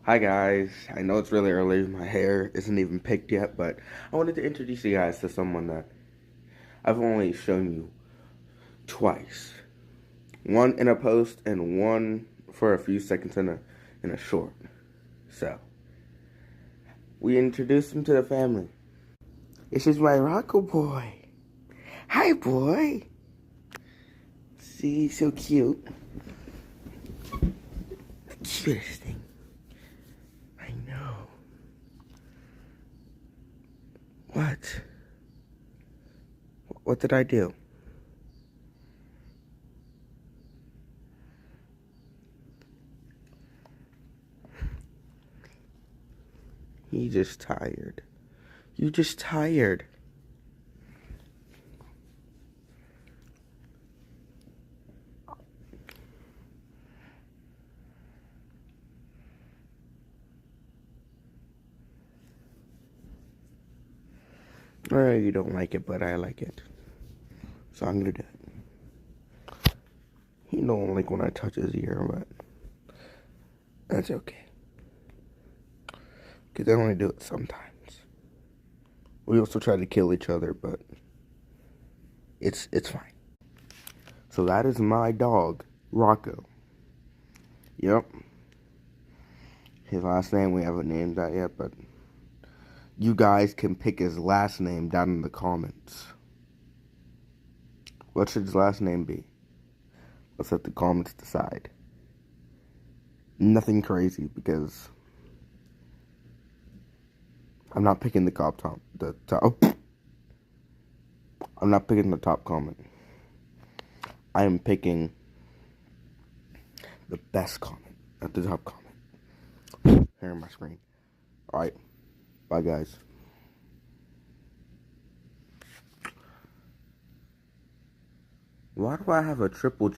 Hi guys, I know it's really early, my hair isn't even picked yet, but I wanted to introduce you guys to someone that I've only shown you twice. One in a post and one for a few seconds in a short. So, we introduced him to the family. This is my Rocko boy. Hi boy. See, so cute. The cutest thing. I know. What? What did I do? He just tired. You just tired. You don't like it, but I like it. So I'm gonna do it. He don't like when I touch his ear, but that's okay. Because I only do it sometimes. We also try to kill each other, but it's fine. So that is my dog, Rocko. Yep. His last name, we haven't named that yet, but you guys can pick his last name down in the comments. What should his last name be? Let's let the comments decide. Nothing crazy, because I'm not picking the top. I'm not picking the top comment. I am picking the best comment at the top comment. Here on my screen. Alright. Bye, guys. Why do I have a triple